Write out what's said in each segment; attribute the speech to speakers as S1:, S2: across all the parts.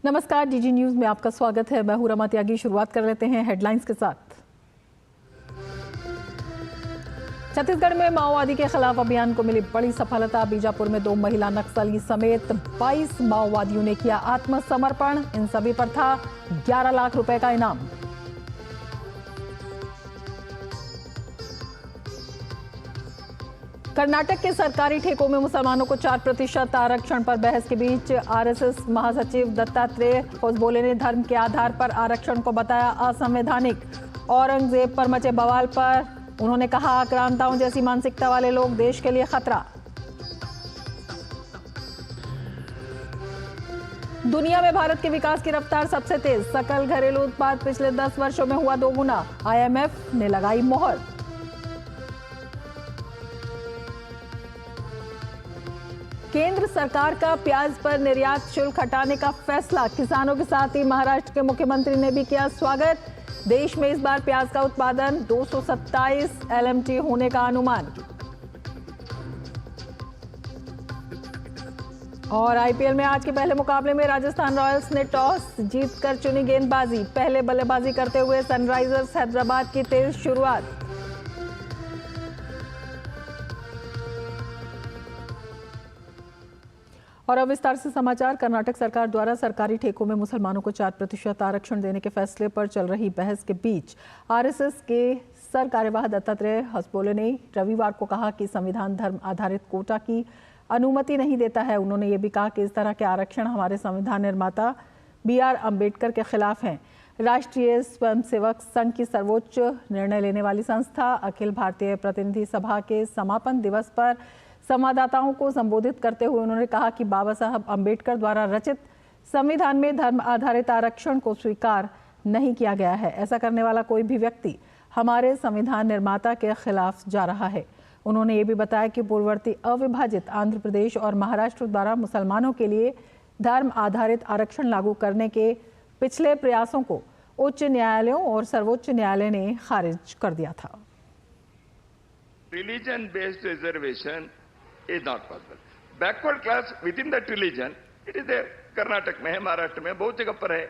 S1: नमस्कार, DG news में आपका स्वागत है। मैं हूं रमा त्यागी। शुरुआत कर लेते हैं हेडलाइंस के साथ। छत्तीसगढ़ में माओवादी के खिलाफ अभियान को मिली बड़ी सफलता। बीजापुर में 2 महिला नक्सली समेत 22 माओवादियों ने किया आत्मसमर्पण। इन सभी पर था 11 लाख रुपए का इनाम। कर्नाटक के सरकारी ठेकों में मुसलमानों को 4% आरक्षण पर बहस के बीच आरएसएस महासचिव दत्तात्रेय होसबोले ने धर्म के आधार पर आरक्षण को बताया असंवैधानिक। औरंगजेब पर मचे बवाल पर उन्होंने कहा, आक्रांताओं जैसी मानसिकता वाले लोग देश के लिए खतरा। दुनिया में भारत के विकास की रफ्तार सबसे तेज। सकल घरेलू उत्पाद पिछले 10 वर्षों में हुआ 2 गुना। आईएमएफ ने लगाई मोहर। केंद्र सरकार का प्याज पर निर्यात शुल्क हटाने का फैसला। किसानों के साथ ही महाराष्ट्र के मुख्यमंत्री ने भी किया स्वागत। देश में इस बार प्याज का उत्पादन 227 LMT होने का अनुमान। और आईपीएल में आज के पहले मुकाबले में राजस्थान रॉयल्स ने टॉस जीतकर चुनी गेंदबाजी। पहले बल्लेबाजी करते हुए सनराइजर्स हैदराबाद की तेज शुरुआत। और अब विस्तार से समाचार। कर्नाटक सरकार द्वारा सरकारी ठेकों में मुसलमानों को 4% आरक्षण देने के फैसले पर चल रही बहस के बीच आरएसएस के सर कार्यवाह दत्तात्रेय होसबोले ने रविवार को कहा कि संविधान धर्म आधारित कोटा की अनुमति नहीं देता है। उन्होंने ये भी कहा कि इस तरह के आरक्षण हमारे संविधान निर्माता BR अम्बेडकर के खिलाफ हैं। राष्ट्रीय स्वयंसेवक संघ की सर्वोच्च निर्णय लेने वाली संस्था अखिल भारतीय प्रतिनिधि सभा के समापन दिवस पर संवाददाताओं को संबोधित करते हुए उन्होंने कहा कि बाबा साहब अम्बेडकर द्वारा रचित संविधान में धर्म आधारित आरक्षण को स्वीकार नहीं किया गया है। ऐसा करने वाला कोई भी व्यक्ति हमारे संविधान निर्माता के खिलाफ जा रहा है। उन्होंने ये भी बताया कि पूर्ववर्ती अविभाजित आंध्र प्रदेश और महाराष्ट्र द्वारा मुसलमानों के लिए धर्म आधारित आरक्षण लागू करने के पिछले प्रयासों को उच्च न्यायालयों और सर्वोच्च न्यायालय ने खारिज कर दिया था।
S2: Religion based reservation is not possible. Backward class within that religion, it is there. Karnataka में है, महाराष्ट्र में, बहुत जगह पर है.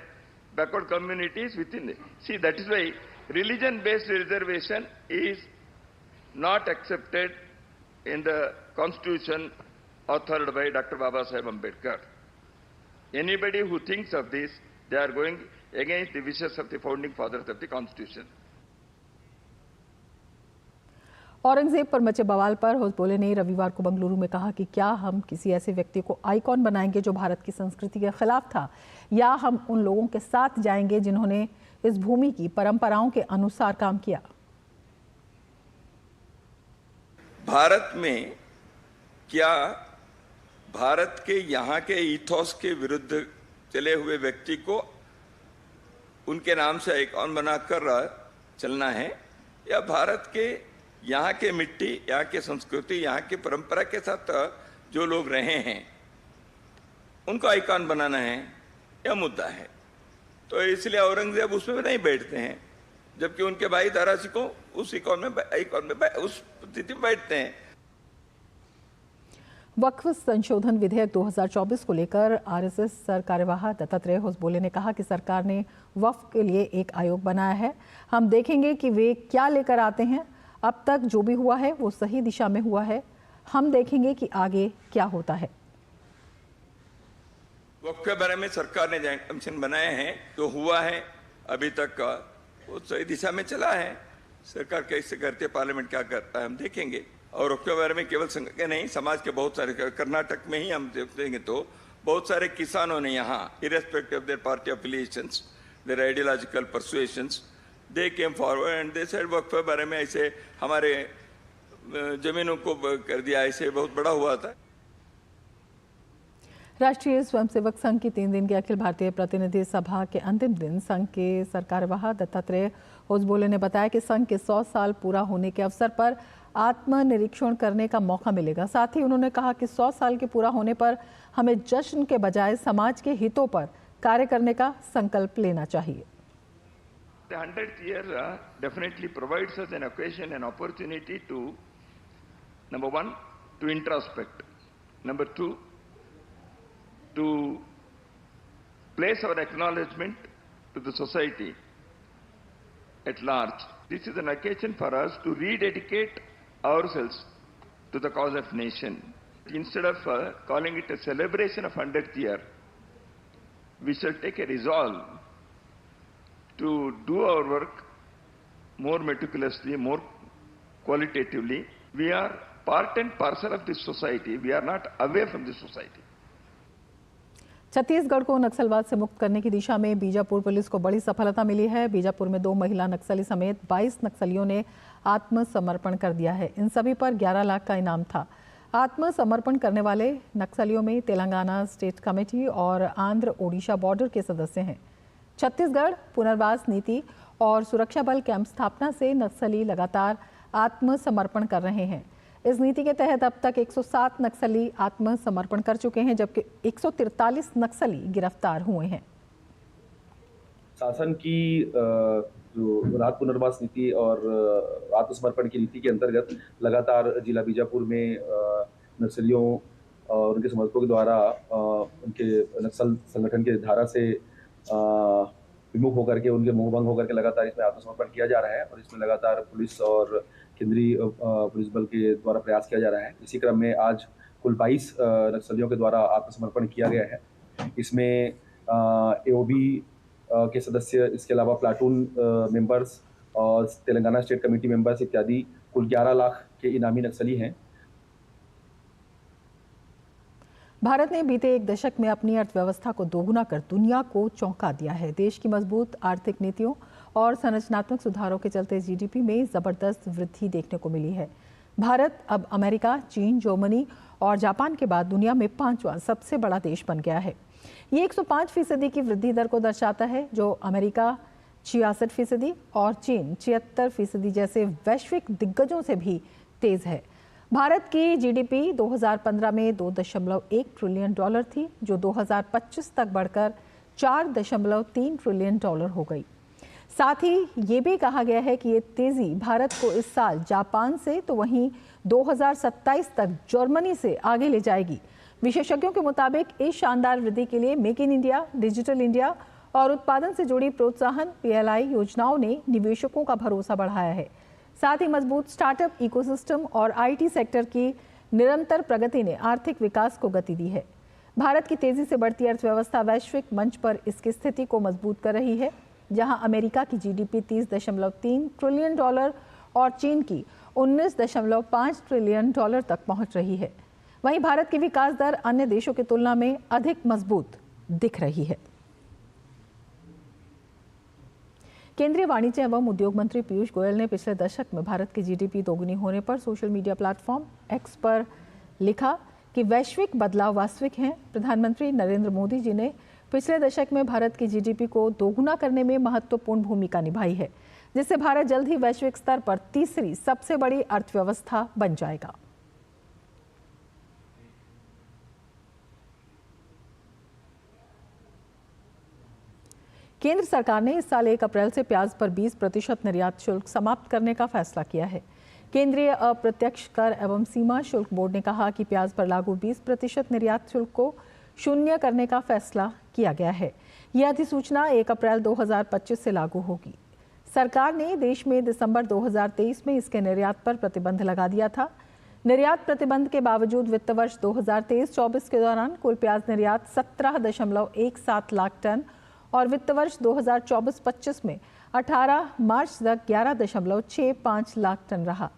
S2: Backward communities within it. See, that is why religion based reservation is not accepted in the constitution authored by Dr. Baba Saheb Ambedkar. Anybody who thinks of this, they are going against the wishes of the founding fathers of the constitution.
S1: Aurangzeb पर मचे बवाल पर होसबोले ने रविवार को बंगलुरु में कहा कि क्या हम किसी ऐसे व्यक्ति को आइकॉन बनाएंगे जो भारत की संस्कृति के खिलाफ था, या हम उन लोगों के साथ जाएंगे जिन्होंने इस भूमि की परंपराओं के अनुसार काम किया।
S2: भारत में क्या भारत के यहाँ के इथोस के विरुद्ध चले हुए व्यक्ति को उनके नाम से आइकॉन बनाकर चलना है, या भारत के यहाँ के मिट्टी, यहाँ के संस्कृति, यहाँ की परंपरा के साथ जो लोग रहे हैं उनको आइकॉन बनाना है, यह मुद्दा है। तो इसलिए औरंगजेब उसमें भी नहीं बैठते हैं, जबकि उनके भाई दारा सिंह उस आइकॉन में उस स्थिति में बैठते हैं।
S1: वक्फ संशोधन विधेयक 2024 को लेकर आरएसएस सर कार्यवाह दत्तात्रेय होसबोले ने कहा कि सरकार ने वक्फ के लिए एक आयोग बनाया है। हम देखेंगे कि वे क्या लेकर आते हैं। अब तक जो भी हुआ है वो सही दिशा में हुआ है। हम देखेंगे कि आगे क्या होता है।
S2: वक्फ के बारे में सरकार ने जॉइंट कमीशन बनाए हैं, जो हुआ है अभी तक वो सही दिशा में चला है। सरकार कैसे करती है, पार्लियामेंट क्या करता है, हम देखेंगे। और वक्फ के बारे में केवल संघ के नहीं, समाज के बहुत सारे, कर्नाटक में ही हम देखेंगे तो बहुत सारे किसानों ने यहाँ irrespective of their party affiliations, their ideological persuasions, they came forward and they said Waqf के बारे में ऐसे हमारे जमीनों को कर दिया, ऐसे बहुत बड़ा हुआ था।
S1: राष्ट्रीय स्वयंसेवक संघ की 3 दिन की अखिल भारतीय प्रतिनिधि सभा के अंतिम दिन संघ के सरकारवाह दत्तात्रेय होसबोले ने बताया कि संघ के 100 साल पूरा होने के अवसर पर आत्मनिरीक्षण करने का मौका मिलेगा। साथ ही उन्होंने कहा कि 100 साल के पूरा होने पर हमें जश्न के बजाय समाज के हितों पर कार्य करने का संकल्प लेना चाहिए।
S2: The 100th year definitely provides us an occasion, an opportunity to, number one, to introspect. Number two, to place our acknowledgement to the society at large. This is an occasion for us to rededicate ourselves to the cause of nation. Instead of calling it a celebration of 100th year, we shall take a resolve to do our work more meticulously, more qualitatively. We are part and parcel of this society. We are not away from this society.
S1: Chhattisgarh को नक्सलवाद से मुक्त करने की दिशा में Bijapur police को बड़ी सफलता मिली है। बीजापुर में 2 महिला नक्सली समेत 22 नक्सलियों ने आत्मसमर्पण कर दिया है। इन सभी पर 11 लाख का इनाम था। आत्मसमर्पण करने वाले नक्सलियों में तेलंगाना स्टेट कमेटी और आंध्र ओडिशा बॉर्डर के सदस्य हैं। छत्तीसगढ़ पुनर्वास नीति और सुरक्षा बल कैंप स्थापना से नक्सली लगातार आत्मसमर्पण कर रहे हैं। इस नीति के तहत अब तक 107 नक्सली आत्मसमर्पण कर चुके हैं, जबकि 143 नक्सली गिरफ्तार हुए हैं।
S3: शासन की जो रात पुनर्वास नीति और आत्मसमर्पण की नीति के अंतर्गत लगातार जिला बीजापुर में नक्सलियों और उनके समर्थकों के द्वारा उनके नक्सल संगठन के धारा से विमुख होकर के, उनके मोहभंग होकर के लगातार इसमें आत्मसमर्पण किया जा रहा है और इसमें लगातार पुलिस और केंद्रीय पुलिस बल के द्वारा प्रयास किया जा रहा है। इसी क्रम में आज कुल 22 नक्सलियों के द्वारा आत्मसमर्पण किया गया है। इसमें एओबी के सदस्य, इसके अलावा प्लाटून मेंबर्स और तेलंगाना स्टेट कमेटी मेंबर्स इत्यादि कुल 11 लाख के इनामी नक्सली हैं।
S1: भारत ने बीते 1 दशक में अपनी अर्थव्यवस्था को दोगुना कर दुनिया को चौंका दिया है। देश की मजबूत आर्थिक नीतियों और संरचनात्मक सुधारों के चलते जीडीपी में जबरदस्त वृद्धि देखने को मिली है। भारत अब अमेरिका, चीन, जर्मनी और जापान के बाद दुनिया में 5वां सबसे बड़ा देश बन गया है। ये 105% की वृद्धि दर को दर्शाता है, जो अमेरिका 66% और चीन 76% जैसे वैश्विक दिग्गजों से भी तेज है। भारत की जीडीपी 2015 में $2.1 ट्रिलियन थी, जो 2025 तक बढ़कर $4.3 ट्रिलियन हो गई। साथ ही ये भी कहा गया है कि ये तेजी भारत को इस साल जापान से तो वहीं 2027 तक जर्मनी से आगे ले जाएगी। विशेषज्ञों के मुताबिक इस शानदार वृद्धि के लिए make in India, digital India और उत्पादन से जुड़ी प्रोत्साहन पीएलआई योजनाओं ने निवेशकों का भरोसा बढ़ाया है। साथ ही मजबूत स्टार्टअप इकोसिस्टम और आईटी सेक्टर की निरंतर प्रगति ने आर्थिक विकास को गति दी है। भारत की तेजी से बढ़ती अर्थव्यवस्था वैश्विक मंच पर इसकी स्थिति को मजबूत कर रही है, जहां अमेरिका की जीडीपी $30.3 ट्रिलियन और चीन की $19.5 ट्रिलियन तक पहुंच रही है। वहीं भारत की विकास दर अन्य देशों की तुलना में अधिक मजबूत दिख रही है। केंद्रीय वाणिज्य एवं उद्योग मंत्री पीयूष गोयल ने पिछले दशक में भारत की जीडीपी दोगुनी होने पर सोशल मीडिया प्लेटफॉर्म एक्स पर लिखा कि वैश्विक बदलाव वास्तविक हैं। प्रधानमंत्री नरेंद्र मोदी जी ने पिछले दशक में भारत की जीडीपी को दोगुना करने में महत्वपूर्ण भूमिका निभाई है, जिससे भारत जल्द ही वैश्विक स्तर पर तीसरी सबसे बड़ी अर्थव्यवस्था बन जाएगा। केंद्र सरकार ने इस साल 1 अप्रैल से प्याज पर 20% निर्यात शुल्क समाप्त करने का फैसला किया है। केंद्रीय अप्रत्यक्ष कर एवं सीमा शुल्क बोर्ड ने कहा कि प्याज पर लागू 20% निर्यात शुल्क को शून्य करने का फैसला किया गया है। यह अधिसूचना 1 अप्रैल 2025 से लागू होगी। सरकार ने देश में दिसंबर 2023 में इसके निर्यात पर प्रतिबंध लगा दिया था। निर्यात प्रतिबंध के बावजूद वित्त वर्ष 2023-24 के दौरान कुल प्याज निर्यात 17.17 लाख टन और वित्त वर्ष 2024-25 में 18 मार्च तक 11.65 लाख टन रहा।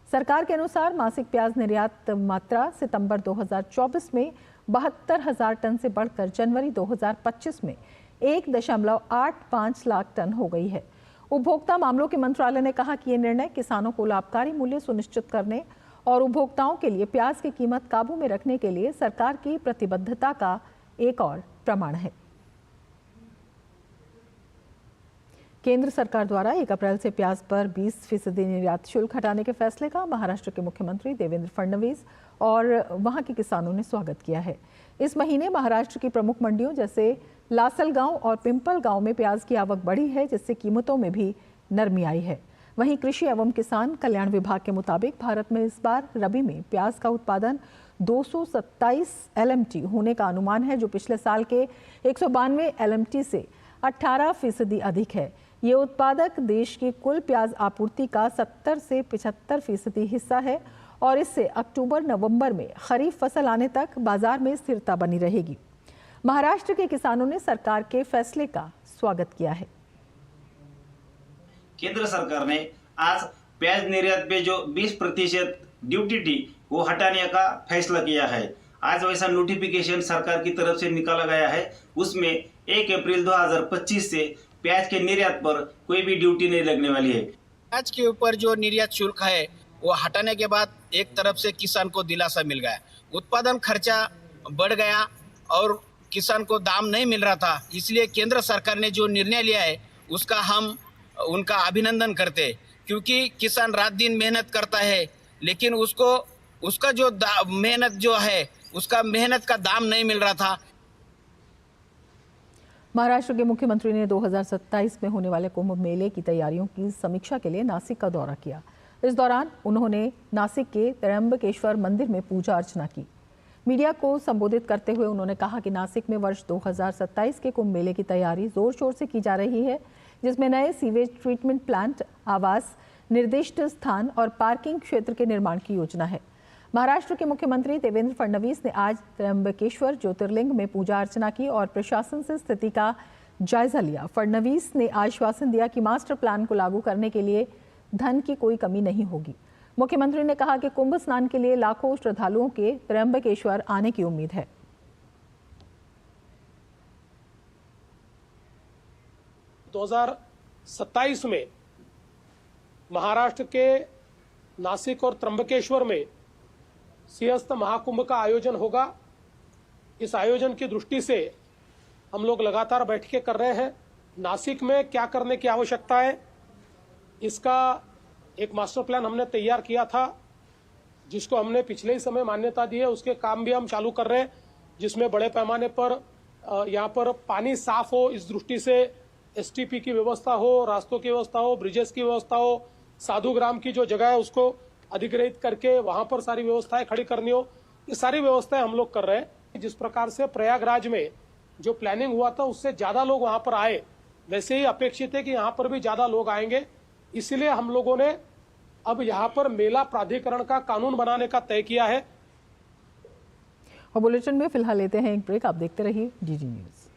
S1: सरकार के अनुसार मासिक प्याज निर्यात मात्रा सितंबर 2024 में 72,000 टन से बढ़कर जनवरी 2025 में 1.85 लाख टन हो गई है। उपभोक्ता मामलों के मंत्रालय ने कहा कि ये निर्णय किसानों को लाभकारी मूल्य सुनिश्चित करने और उपभोक्ताओं के लिए प्याज की कीमत काबू में रखने के लिए सरकार की प्रतिबद्धता का एक और प्रमाण है। केंद्र सरकार द्वारा 1 अप्रैल से प्याज पर 20% निर्यात शुल्क हटाने के फैसले का महाराष्ट्र के मुख्यमंत्री देवेंद्र फडणवीस और वहां के किसानों ने स्वागत किया है। इस महीने महाराष्ट्र की प्रमुख मंडियों जैसे लासलगांव और पिंपलगांव में प्याज की आवक बढ़ी है, जिससे कीमतों में भी नरमी आई है। वहीं कृषि एवं किसान कल्याण विभाग के मुताबिक भारत में इस बार रबी में प्याज का उत्पादन 227 LMT होने का अनुमान है, जो पिछले साल के 192 LMT से 18% अधिक है। ये उत्पादक देश की कुल प्याज आपूर्ति का 70 से 75% हिस्सा है और इससे अक्टूबर-नवंबर में खरीफ फसल आने तक बाजार में स्थिरता बनी रहेगी। महाराष्ट्र के किसानों ने सरकार के फैसले का स्वागत किया है।
S4: केंद्र सरकार ने आज प्याज निर्यात पे जो 20% ड्यूटी थी वो हटाने का फैसला किया है। आज वैसा नोटिफिकेशन सरकार की तरफ से निकाला गया है। उसमें 1 अप्रैल 2025 से प्याज के निर्यात पर कोई भी ड्यूटी नहीं लगने वाली है।
S5: प्याज के ऊपर जो निर्यात शुल्क है वो हटाने के बाद एक तरफ से किसान को दिलासा मिल गया। उत्पादन खर्चा बढ़ गया और किसान को दाम नहीं मिल रहा था, इसलिए केंद्र सरकार ने जो निर्णय लिया है उसका हम उनका अभिनंदन करते हैं, क्योंकि किसान रात दिन मेहनत करता है, लेकिन उसका जो मेहनत जो है उसका मेहनत का दाम नहीं मिल रहा था।
S1: महाराष्ट्र के मुख्यमंत्री ने 2027 में होने वाले कुंभ मेले की तैयारियों की समीक्षा के लिए नासिक का दौरा किया। इस दौरान उन्होंने नासिक के त्र्यंबकेश्वर मंदिर में पूजा अर्चना की। मीडिया को संबोधित करते हुए उन्होंने कहा कि नासिक में वर्ष 2027 के कुंभ मेले की तैयारी जोर शोर से की जा रही है, जिसमें नए सीवेज ट्रीटमेंट प्लांट, आवास, निर्दिष्ट स्थान और पार्किंग क्षेत्र के निर्माण की योजना है। महाराष्ट्र के मुख्यमंत्री देवेंद्र फडणवीस ने आज त्र्यंबकेश्वर ज्योतिर्लिंग में पूजा अर्चना की और प्रशासन से स्थिति का जायजा लिया। फडणवीस ने आश्वासन दिया कि मास्टर प्लान को लागू करने के लिए धन की कोई कमी नहीं होगी। मुख्यमंत्री ने कहा कि कुंभ स्नान के लिए लाखों श्रद्धालुओं के त्र्यंबकेश्वर आने की उम्मीद है।
S6: 2027 में महाराष्ट्र के नासिक और त्र्यंबकेश्वर में सिंहस्थ महाकुंभ का आयोजन होगा। इस आयोजन की दृष्टि से हम लोग लगातार बैठकें कर रहे हैं। नासिक में क्या करने की आवश्यकता है, इसका एक मास्टर प्लान हमने तैयार किया था, जिसको हमने पिछले ही समय मान्यता दी है। उसके काम भी हम चालू कर रहे हैं, जिसमें बड़े पैमाने पर यहाँ पर पानी साफ हो, इस दृष्टि से STP की व्यवस्था हो, रास्तों की व्यवस्था हो, ब्रिजेस की व्यवस्था हो, साधुग्राम की जो जगह है उसको अधिग्रहित करके वहां पर सारी व्यवस्थाएं खड़ी करनी हो। ये सारी व्यवस्थाएं हम लोग कर रहे हैं। जिस प्रकार से प्रयागराज में जो प्लानिंग हुआ था उससे ज्यादा लोग वहां पर आए, वैसे ही अपेक्षित है कि यहाँ पर भी ज्यादा लोग आएंगे। इसलिए हम लोगों ने अब यहाँ पर मेला प्राधिकरण का कानून बनाने का तय किया है।
S1: और बुलेटिन में फिलहाल लेते हैं एक ब्रेक। आप देखते रहिए DD न्यूज।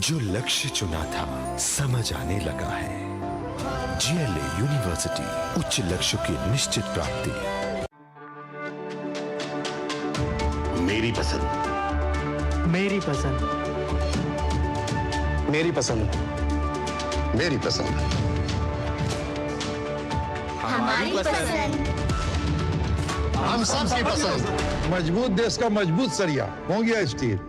S7: जो लक्ष्य चुना था समझ आने लगा है। GLA यूनिवर्सिटी, उच्च लक्ष्य की निश्चित प्राप्ति।
S8: मेरी पसंद,
S9: मेरी पसंद,
S8: मेरी पसंद, मेरी पसंद,
S10: हमारी पसंद,
S8: हम सबकी पसंद।
S11: मजबूत देश का मजबूत सरिया हो गया स्टील।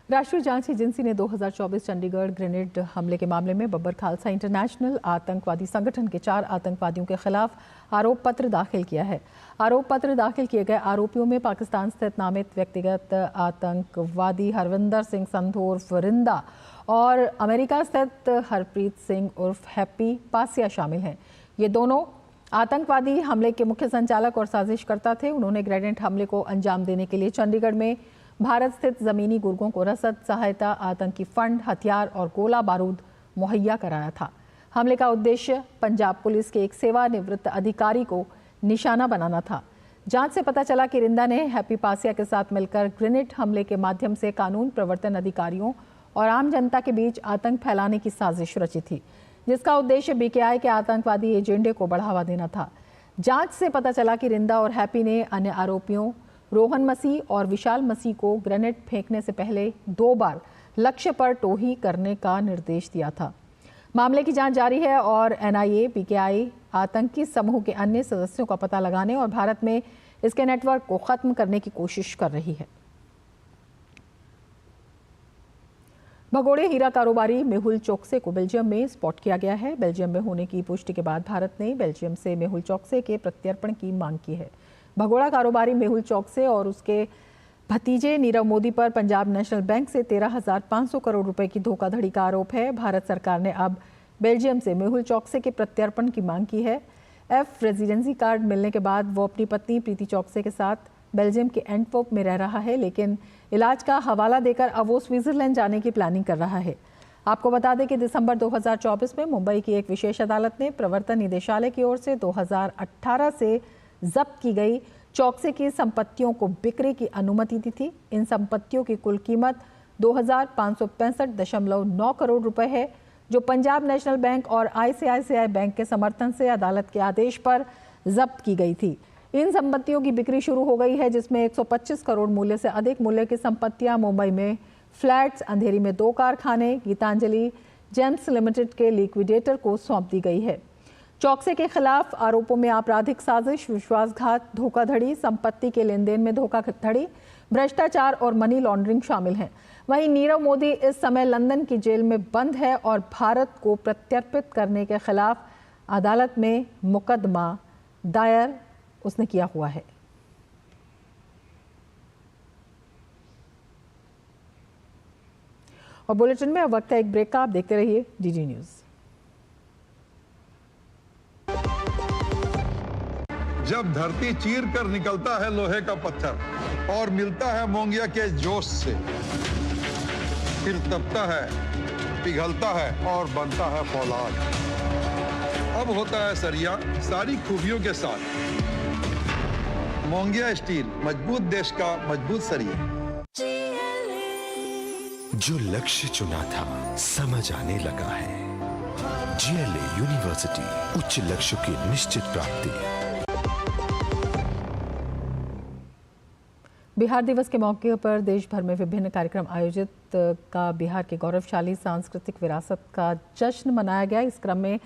S1: राष्ट्रीय जांच एजेंसी ने 2024 चंडीगढ़ ग्रेनेड हमले के मामले में बब्बर खालसा इंटरनेशनल आतंकवादी संगठन के 4 आतंकवादियों के खिलाफ आरोप पत्र दाखिल किया है। आरोप पत्र दाखिल किए गए आरोपियों में पाकिस्तान स्थित नामित व्यक्तिगत आतंकवादी हरविंदर सिंह संधू उर्फ रिंदा और अमेरिका स्थित हरप्रीत सिंह उर्फ हैप्पी पासिया शामिल हैं। ये दोनों आतंकवादी हमले के मुख्य संचालक और साजिशकर्ता थे। उन्होंने ग्रेनेड हमले को अंजाम देने के लिए चंडीगढ़ में भारत स्थित जमीनी गुर्गों को रसद, सहायता, आतंकी फंड, हथियार और गोला बारूद मुहैया कराया था। हमले का उद्देश्य पंजाब पुलिस के एक सेवानिवृत्त अधिकारी को निशाना बनाना था। जांच से पता चला कि रिंदा ने हैप्पी पासिया के साथ मिलकर ग्रेनेड हमले के माध्यम से कानून प्रवर्तन अधिकारियों और आम जनता के बीच आतंक फैलाने की साजिश रची थी, जिसका उद्देश्य BKI के आतंकवादी एजेंडे को बढ़ावा देना था। जांच से पता चला कि रिंदा और हैप्पी ने अन्य आरोपियों रोहन मसीह और विशाल मसीह को ग्रेनेड फेंकने से पहले 2 बार लक्ष्य पर टोही करने का निर्देश दिया था। मामले की जांच जारी है और NIA BKI आतंकी समूह के अन्य सदस्यों का पता लगाने और भारत में इसके नेटवर्क को खत्म करने की कोशिश कर रही है। भगोड़े हीरा कारोबारी मेहुल चोकसे को बेल्जियम में स्पॉट किया गया है। बेल्जियम में होने की पुष्टि के बाद भारत ने बेल्जियम से मेहुल चोकसे के प्रत्यर्पण की मांग की है। भगोड़ा कारोबारी मेहुल चोकसे और उसके भतीजे नीरव मोदी पर पंजाब नेशनल बैंक से 13,500 करोड़ रुपए की धोखाधड़ी का आरोप है। भारत सरकार ने अब बेल्जियम से मेहुल चौकसे के प्रत्यर्पण की मांग की है। एफ रेजिडेंसी कार्ड मिलने के बाद वो अपनी पत्नी प्रीति चौकसे के साथ बेल्जियम के एंटवर्प में रह रहा है, लेकिन इलाज का हवाला देकर अब वो स्विट्जरलैंड जाने की प्लानिंग कर रहा है। आपको बता दें कि दिसंबर 2024 में मुंबई की एक विशेष अदालत ने प्रवर्तन निदेशालय की ओर से 2018 से जब्त की गई चौकसे की संपत्तियों को बिक्री की अनुमति दी थी। इन संपत्तियों की कुल कीमत 2,565.9 करोड़ रुपए है, जो पंजाब नेशनल बैंक और ICICI बैंक के समर्थन से अदालत के आदेश पर जब्त की गई थी। इन संपत्तियों की बिक्री शुरू हो गई है, जिसमें 125 करोड़ मूल्य से अधिक मूल्य की संपत्तियां मुंबई में फ्लैट्स, अंधेरी में 2 कारखाने, गीतांजलि जेम्स लिमिटेड के लिक्विडेटर को सौंप दी गई है। चौकसे के खिलाफ आरोपों में आपराधिक साजिश, विश्वासघात, धोखाधड़ी, संपत्ति के लेन देन में धोखाधड़ी, भ्रष्टाचार और मनी लॉन्ड्रिंग शामिल हैं। वहीं नीरव मोदी इस समय लंदन की जेल में बंद है और भारत को प्रत्यर्पित करने के खिलाफ अदालत में मुकदमा दायर उसने किया हुआ है। और बुलेटिन में अब वक्त है एक ब्रेक का। आप देखते रहिए DD न्यूज।
S11: जब धरती चीर कर निकलता है लोहे का पत्थर और मिलता है मोंगिया के जोश से, फिर तपता है, पिघलता है और बनता है फौलाद। अब होता है सरिया सारी खूबियों के साथ। मोंगिया स्टील, मजबूत देश का मजबूत सरिया।
S7: जो लक्ष्य चुना था समझ आने लगा है। GLA यूनिवर्सिटी, उच्च लक्ष्य की निश्चित प्राप्ति।
S1: बिहार दिवस के मौके पर देश भर में विभिन्न कार्यक्रम आयोजित का बिहार की गौरवशाली सांस्कृतिक विरासत का जश्न मनाया गया। इस क्रम में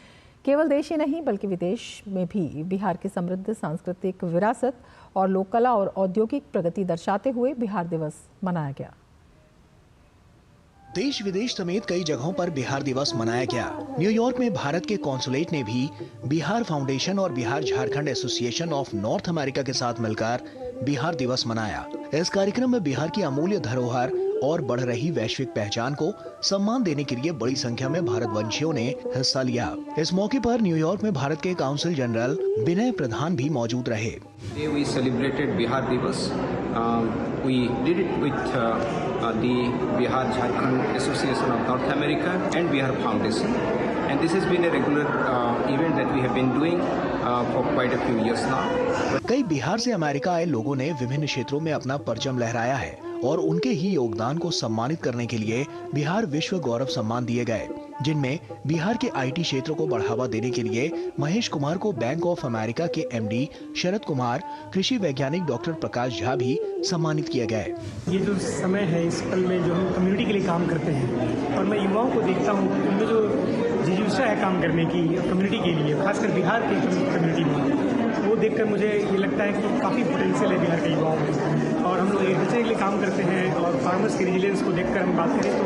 S1: केवल देश ही नहीं बल्कि विदेश में भी बिहार की समृद्ध सांस्कृतिक विरासत और लोक कला और औद्योगिक प्रगति दर्शाते हुए बिहार दिवस मनाया गया।
S9: देश विदेश समेत कई जगहों पर बिहार दिवस मनाया गया। न्यूयॉर्क में भारत के कॉन्सुलेट ने भी बिहार फाउंडेशन और Bihar Jharkhand association of north America के साथ मिलकर बिहार दिवस मनाया। इस कार्यक्रम में बिहार की अमूल्य धरोहर और बढ़ रही वैश्विक पहचान को सम्मान देने के लिए बड़ी संख्या में भारतवंशियों ने हिस्सा लिया। इस मौके पर न्यूयॉर्क में भारत के काउंसिल जनरल विनय प्रधान भी मौजूद रहे।
S12: We celebrated Bihar Divas. We did it with the Bihar Jharkhand Association of North America and Bihar Foundation, and this has been a regular event that we have been doing for quite a few years now.
S9: कई बिहार से America आए लोगों ने विभिन्न क्षेत्रों में अपना परचम लहराया है और उनके ही योगदान को सम्मानित करने के लिए बिहार विश्व गौरव सम्मान दिए गए, जिनमें बिहार के IT क्षेत्र को बढ़ावा देने के लिए महेश कुमार को बैंक ऑफ अमेरिका के MD, शरद कुमार, कृषि वैज्ञानिक डॉक्टर प्रकाश झा भी सम्मानित किए गए।
S13: ये जो समय है, इस पल में जो हम कम्युनिटी के लिए काम करते हैं और मैं युवाओं को देखता हूँ उनमें जो जिज्ञासा है काम करने की कम्युनिटी के लिए, खासकर बिहार के कम्युनिटी में, वो देखकर मुझे ये लगता है कि काफ़ी पोटेंशियल है बिहार के युवाओं में। और हम लोग एग्रीकल्चर के लिए काम करते हैं और फार्मर्स की रेजिलियंस को देखकर हम बात करें तो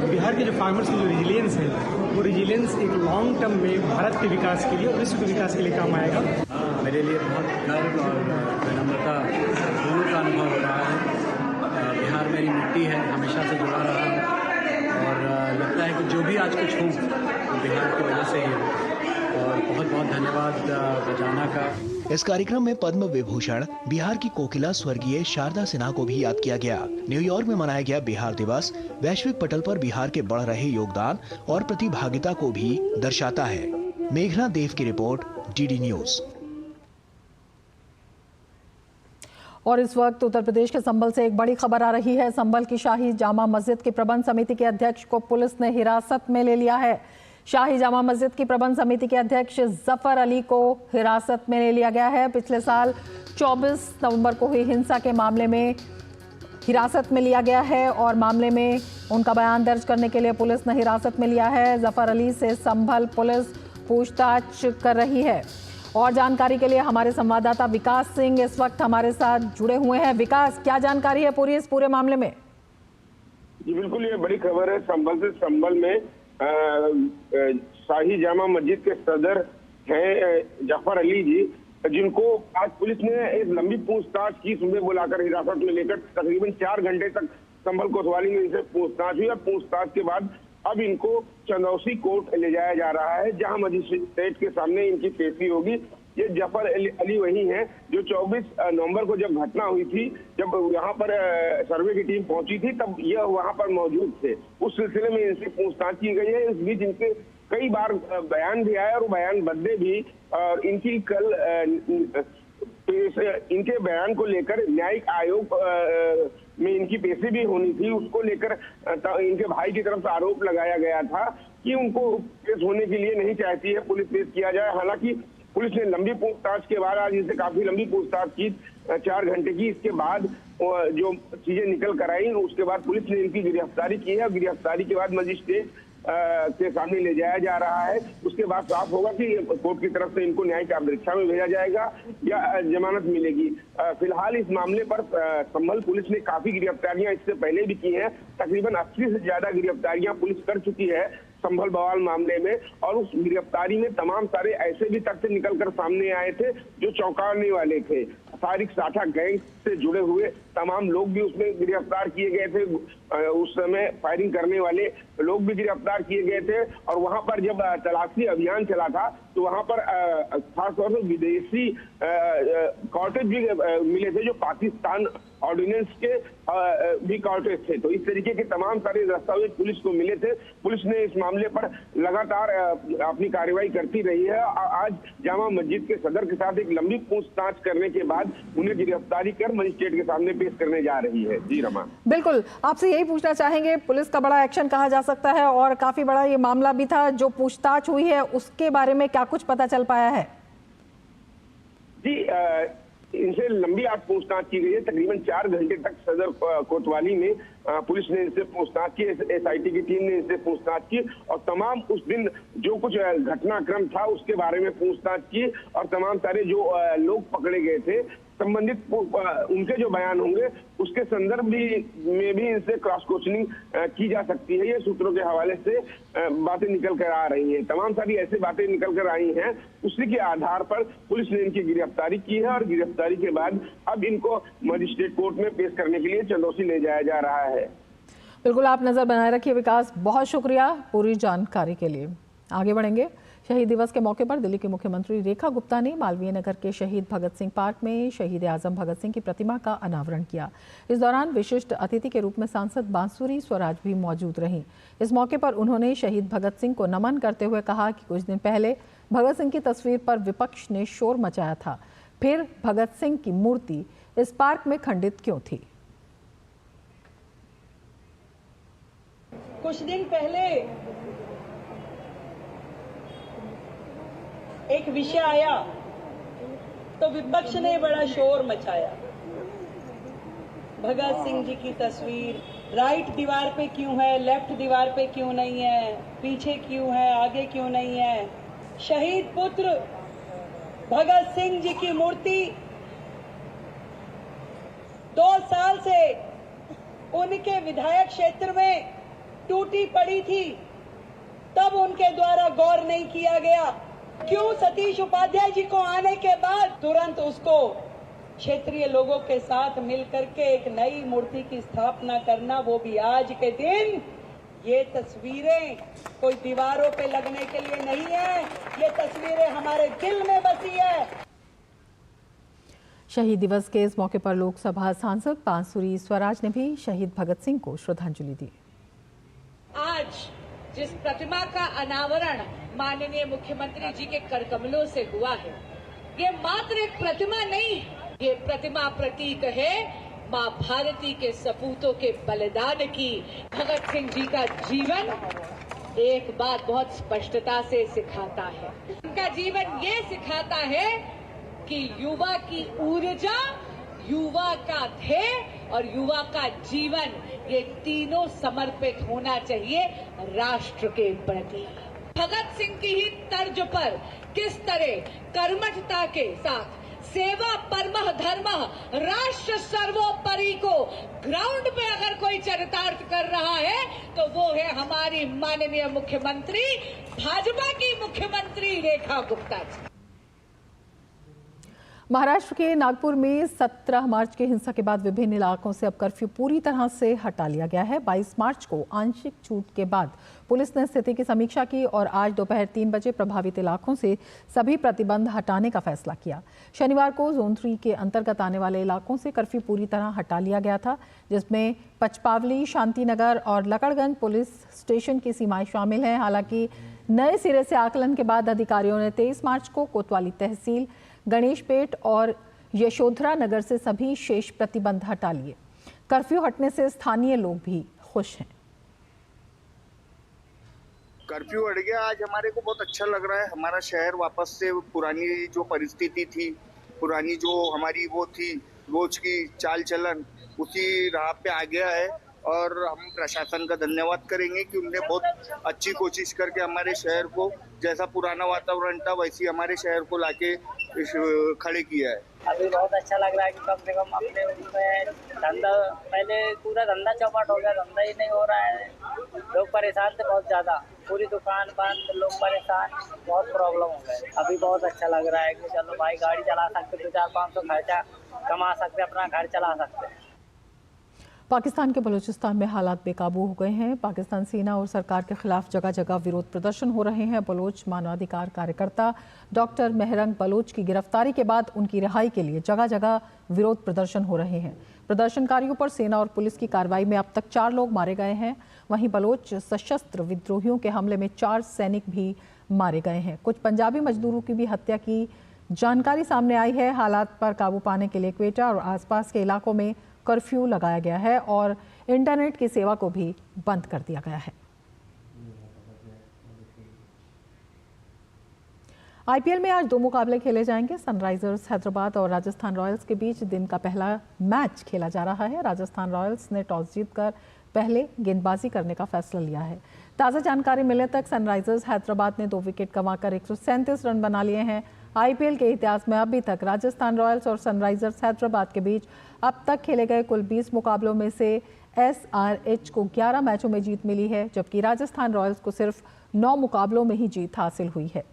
S13: बिहार के जो फार्मर्स की जो रेजिलियंस है, वो रेजिलियंस एक लॉन्ग टर्म में भारत के विकास के लिए और विश्व के विकास के लिए काम आएगा।
S14: मेरे लिए बहुत गर्व और विनम्रता दोनों का अनुभव हो रहा है। बिहार मेरी मिट्टी है, हमेशा से जुड़ा रहा है और लगता है कि जो भी आज कुछ हूँ वो बिहार की वजह से ही है। और बहुत बहुत धन्यवाद बजाना का।
S9: इस कार्यक्रम में पद्म विभूषण बिहार की कोकिला स्वर्गीय शारदा सिन्हा को भी याद किया गया। न्यूयॉर्क में मनाया गया बिहार दिवस वैश्विक पटल पर बिहार के बढ़ रहे योगदान और प्रतिभागिता को भी दर्शाता है। मेघना देव की रिपोर्ट, DD न्यूज।
S1: और इस वक्त उत्तर प्रदेश के संभल से एक बड़ी खबर आ रही है। संभल की शाही जामा मस्जिद के प्रबंध समिति के अध्यक्ष को पुलिस ने हिरासत में ले लिया है। शाही जामा मस्जिद की प्रबंध समिति के अध्यक्ष जफर अली को हिरासत में ले लिया गया है। पिछले साल 24 नवंबर को हुई हिंसा के मामले में हिरासत में लिया गया है और मामले में उनका बयान दर्ज करने के लिए पुलिस ने हिरासत में लिया है। जफर अली से संभल पुलिस पूछताछ कर रही है। और जानकारी के लिए हमारे संवाददाता विकास सिंह इस वक्त हमारे साथ जुड़े हुए हैं। विकास, क्या जानकारी है इस पूरे मामले में?
S15: जी बिल्कुल, ये बड़ी खबर है। संभल से संभल में शाही जामा मस्जिद के सदर हैं जफर अली जी। जिनको आज पुलिस ने एक लंबी पूछताछ की, सुबह बुलाकर हिरासत में लेकर तकरीबन 4 घंटे तक संभल कोतवाली में इनसे पूछताछ हुई और पूछताछ के बाद अब इनको चंदौसी कोर्ट ले जाया जा रहा है, जहां मजिस्ट्रेट के सामने इनकी पेशी होगी। ये जफर अली वही हैं जो 24 नवंबर को जब घटना हुई थी, जब यहाँ पर सर्वे की टीम पहुंची थी, तब यह वहां पर मौजूद थे। उस सिलसिले में इनसे पूछताछ की गई है। इस बीच इनके कई बार बयान भी आए और बयान बदले भी, और इनकी कल इनके बयान को लेकर न्यायिक आयोग में इनकी पेशी भी होनी थी। उसको लेकर इनके भाई की तरफ से आरोप लगाया गया था कि उनको पेश होने के लिए नहीं चाहती है पुलिस पेश किया जाए। हालांकि पुलिस ने लंबी पूछताछ के बाद, आज इनसे काफी लंबी पूछताछ की, 4 घंटे की, इसके बाद जो चीजें निकल कर आई, उसके बाद पुलिस ने इनकी गिरफ्तारी की है। गिरफ्तारी के बाद मजिस्ट्रेट के सामने ले जाया जा रहा है। उसके बाद साफ होगा कि कोर्ट की तरफ से इनको न्यायिक परीक्षा में भेजा जाएगा या जमानत मिलेगी। फिलहाल इस मामले पर संभल पुलिस ने काफी गिरफ्तारियां इससे पहले भी की हैं। तकरीबन 80 से ज्यादा गिरफ्तारियां पुलिस कर चुकी है संभल बवाल मामले में, और उस गिरफ्तारी में तमाम सारे ऐसे भी तथ्य निकलकर सामने आए थे जो चौंकाने वाले थे। तारिक साठा गैंग से जुड़े हुए तमाम लोग भी उसमें गिरफ्तार किए गए थे। उस समय फायरिंग करने वाले लोग भी गिरफ्तार किए गए थे। और वहां पर जब तलाशी अभियान चला था तो वहां पर खासतौर से विदेशी कॉटेज भी मिले थे, जो पाकिस्तान ऑर्डिनेंस के भी कॉटेज थे। तो इस तरीके के तमाम सारे दस्तावेज पुलिस को मिले थे। पुलिस ने इस मामले पर लगातार अपनी कार्रवाई करती रही है। आज जामा मस्जिद के सदर के साथ एक लंबी पूछताछ करने के बाद उन्हें गिरफ्तारी कर मजिस्ट्रेट के सामने पेश करने जा रही है। जी रमा,
S1: बिल्कुल, आपसे यही पूछना चाहेंगे, पुलिस का बड़ा एक्शन कहा जा सकता है और काफी बड़ा ये मामला भी था, जो पूछताछ हुई है उसके बारे में क्या कुछ पता चल पाया है?
S15: जी, इनसे लंबी आज पूछताछ की गई है। तकरीबन 4 घंटे तक सदर कोतवाली में पुलिस ने इनसे पूछताछ की, SIT की टीम ने इनसे पूछताछ की और तमाम उस दिन जो कुछ घटनाक्रम था उसके बारे में पूछताछ की, और तमाम सारे जो लोग पकड़े गए थे संबंधित उनके जो बयान होंगे उसके संदर्भ में भी इनसे क्रॉस क्वेश्चनिंग की जा सकती है। ये सूत्रों के हवाले से बातें निकल कर आ रही हैं। तमाम सारी ऐसी बातें निकल कर आई हैं, उसी के आधार पर पुलिस ने इनकी गिरफ्तारी की है और गिरफ्तारी के बाद अब इनको मजिस्ट्रेट कोर्ट में पेश करने के लिए चंदौसी ले जाया जा रहा है।
S1: बिल्कुल, आप नजर बनाए रखिए विकास, बहुत शुक्रिया पूरी जानकारी के लिए। आगे बढ़ेंगे। शहीद दिवस के मौके पर दिल्ली की मुख्यमंत्री रेखा गुप्ता ने मालवीय नगर के शहीद भगत सिंह पार्क में शहीद आजम भगत सिंह की प्रतिमा का अनावरण किया। इस दौरान विशिष्ट अतिथि के रूप में सांसद बांसुरी स्वराज भी मौजूद रहीं। इस मौके पर उन्होंने शहीद भगत सिंह को नमन करते हुए कहा कि कुछ दिन पहले भगत सिंह की तस्वीर पर विपक्ष ने शोर मचाया था, फिर भगत सिंह की मूर्ति इस पार्क में खंडित क्यों थी?
S16: कुछ दिन पहले एक विषय आया तो विपक्ष ने बड़ा शोर मचाया। भगत सिंह जी की तस्वीर राइट दीवार पे क्यों है, लेफ्ट दीवार पे क्यों नहीं है, पीछे क्यों है, आगे क्यों नहीं है। शहीद पुत्र भगत सिंह जी की मूर्ति 2 साल से उनके विधायक क्षेत्र में टूटी पड़ी थी, तब उनके द्वारा गौर नहीं किया गया। क्यों सतीश उपाध्याय जी को आने के बाद तुरंत उसको क्षेत्रीय लोगों के साथ मिलकर के एक नई मूर्ति की स्थापना करना, वो भी आज के दिन। ये तस्वीरें कोई दीवारों पे लगने के लिए नहीं है, ये तस्वीरें हमारे दिल में बसी है।
S1: शहीद दिवस के इस मौके पर लोकसभा सांसद बांसुरी स्वराज ने भी शहीद भगत सिंह को श्रद्धांजलि दी।
S16: आज जिस प्रतिमा का अनावरण माननीय मुख्यमंत्री जी के करकमलों से हुआ है, ये मात्र एक प्रतिमा नहीं है, ये प्रतिमा प्रतीक है मां भारती के सपूतों के बलिदान की। भगत सिंह जी का जीवन एक बात बहुत स्पष्टता से सिखाता है, उनका जीवन ये सिखाता है कि युवा की ऊर्जा, युवा का ध्येय और युवा का जीवन, ये तीनों समर्पित होना चाहिए राष्ट्र के प्रति। भगत सिंह की ही तर्ज पर किस तरह कर्मठता के साथ सेवा परमः धर्मः राष्ट्र सर्वोपरि को ग्राउंड पे अगर कोई चरितार्थ कर रहा है तो वो है हमारी माननीय मुख्यमंत्री, भाजपा की मुख्यमंत्री रेखा गुप्ता जी।
S1: महाराष्ट्र के नागपुर में 17 मार्च के हिंसा के बाद विभिन्न इलाकों से अब कर्फ्यू पूरी तरह से हटा लिया गया है। 22 मार्च को आंशिक छूट के बाद पुलिस ने स्थिति की समीक्षा की और आज दोपहर 3 बजे प्रभावित इलाकों से सभी प्रतिबंध हटाने का फैसला किया। शनिवार को जोन 3 के अंतर्गत आने वाले इलाकों से कर्फ्यू पूरी तरह हटा लिया गया था, जिसमें पचपावली, शांतिनगर और लकड़गंज पुलिस स्टेशन की सीमाएं शामिल हैं। हालांकि नए सिरे से आकलन के बाद अधिकारियों ने 23 मार्च को कोतवाली तहसील, गणेशपेट और यशोधरा नगर से सभी शेष प्रतिबंध हटा लिए। कर्फ्यू हटने से स्थानीय लोग भी खुश हैं।
S17: कर्फ्यू हट गया, आज हमारे को बहुत अच्छा लग रहा है। हमारा शहर वापस से पुरानी जो परिस्थिति थी, पुरानी जो हमारी वो थी रोज की चाल चलन, उसी राह पे आ गया है। और हम प्रशासन का धन्यवाद करेंगे कि उनने बहुत अच्छी कोशिश करके हमारे शहर को जैसा पुराना वातावरण था वैसी हमारे शहर को लाके खड़े किया है।
S18: अभी बहुत अच्छा लग रहा है कि कम से कम अपने उसमें धंधा, पहले पूरा धंधा चौपट हो गया, धंधा ही नहीं हो रहा है, लोग परेशान थे बहुत ज़्यादा, पूरी दुकान बंद, लोग परेशान, बहुत प्रॉब्लम हो गए। अभी बहुत अच्छा लग रहा है कि चलो भाई गाड़ी चला सकते, 2-4-500 खर्चा कमा सकते, अपना घर चला सकते हैं।
S1: पाकिस्तान के बलूचिस्तान में हालात बेकाबू हो गए हैं। पाकिस्तान सेना और सरकार के खिलाफ जगह जगह विरोध प्रदर्शन हो रहे हैं। बलोच मानवाधिकार कार्यकर्ता डॉक्टर मेहरंग बलोच की गिरफ्तारी के बाद उनकी रिहाई के लिए जगह जगह विरोध प्रदर्शन हो रहे हैं। प्रदर्शनकारियों पर सेना और पुलिस की कार्रवाई में अब तक 4 लोग मारे गए हैं। वहीं बलोच सशस्त्र विद्रोहियों के हमले में 4 सैनिक भी मारे गए हैं। कुछ पंजाबी मजदूरों की भी हत्या की जानकारी सामने आई है। हालात पर काबू पाने के लिए क्वेटा और आसपास के इलाकों में कर्फ्यू लगाया गया है और इंटरनेट की सेवा को भी बंद कर दिया गया है। आईपीएल में आज 2 मुकाबले खेले जाएंगे। सनराइजर्स हैदराबाद और राजस्थान रॉयल्स के बीच दिन का पहला मैच खेला जा रहा है। राजस्थान रॉयल्स ने टॉस जीतकर पहले गेंदबाजी करने का फैसला लिया है। ताज़ा जानकारी मिलने तक सनराइजर्स हैदराबाद ने 2 विकेट गंवाकर 137 रन बना लिए हैं। आईपीएल के इतिहास में अभी तक राजस्थान रॉयल्स और सनराइजर्स हैदराबाद के बीच अब तक खेले गए कुल 20 मुकाबलों में से एसआरएच को 11 मैचों में जीत मिली है, जबकि राजस्थान रॉयल्स को सिर्फ 9 मुकाबलों में ही जीत हासिल हुई है।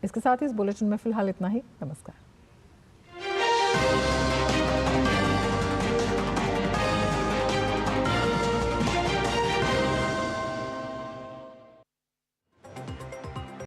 S1: इसके साथ ही इस बुलेटिन में फिलहाल इतना ही। नमस्कार।